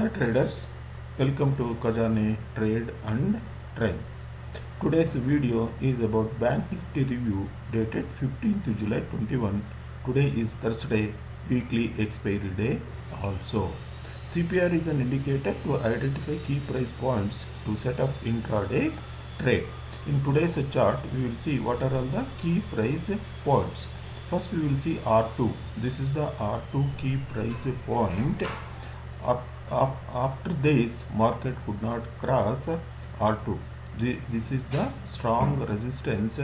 Hi traders, welcome to Kajane Trade and Trend. Today's video is about Bank Nifty review dated 15th July 21. Today is Thursday, weekly expiry day also. CPR is an indicator to identify key price points to set up intraday trade. In today's chart, we will see what are all the key price points. First, we will see R2. This is the R2 key price point. After this, market could not cross R2. This is the strong resistance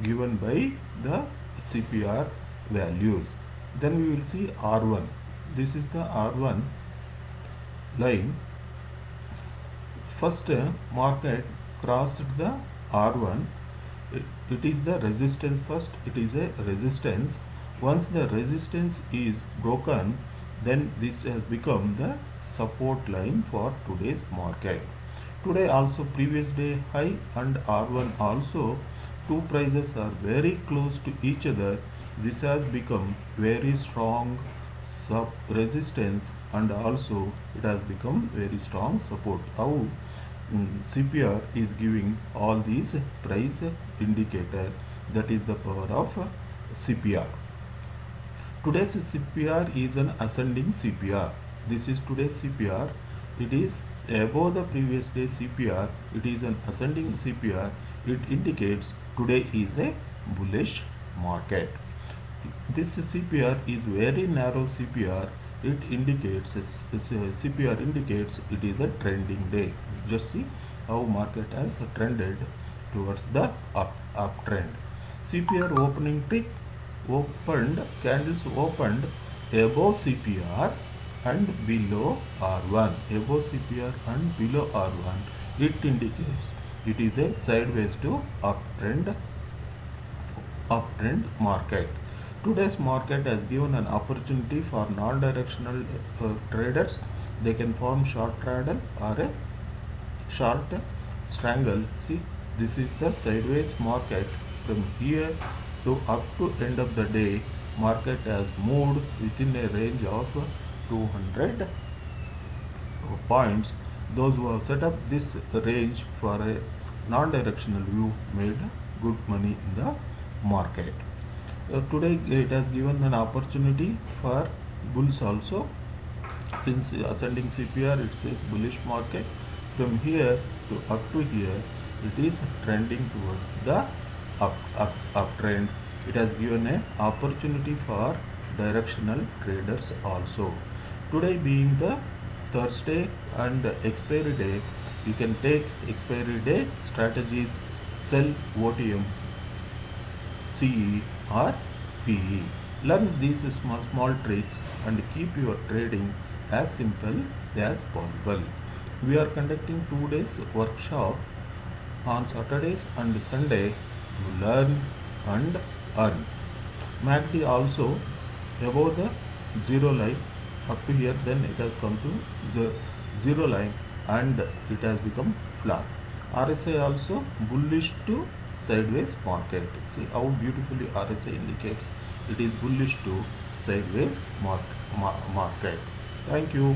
given by the CPR values. Then we will see R1. This is the R1 line. First, market crossed the R1. It is the resistance first. It is a resistance. Once the resistance is broken, then this has become the support line for today's market. Today also previous day high and R1 also, two prices are very close to each other. This has become very strong sub resistance and also it has become very strong support. How CPR is giving all these price indicator, that is the power of CPR. Today's CPR is an ascending CPR. This is today's CPR. It is above the previous day CPR. It is an ascending CPR. It indicates today is a bullish market. This CPR is very narrow CPR. It indicates CPR indicates it is a trending day. Just see how market has trended towards the uptrend. CPR opening tick candles opened above CPR and below R1. Above CPR and below R1. It indicates it is a sideways to uptrend market. Today's market has given an opportunity for non-directional traders. They can form short straddle or a short strangle. See, this is the sideways market. From here to up to end of the day, market has moved within a range of 200 points. Those who have set up this range for a non-directional view made good money in the market. Today it has given an opportunity for bulls also. Since ascending CPR, it says bullish market. From here to up to here, it is trending towards the uptrend. It has given an opportunity for directional traders also. Today being the Thursday and expiry day, you can take expiry day strategies, sell OTM, CE or PE. Learn these small tricks and keep your trading as simple as possible. We are conducting 2 days workshop on Saturdays and Sunday to learn and earn. MACD also above the zero line up to here, then it has come to the zero line and it has become flat. RSI also bullish to sideways market. See how beautifully RSI indicates it is bullish to sideways market. Thank you.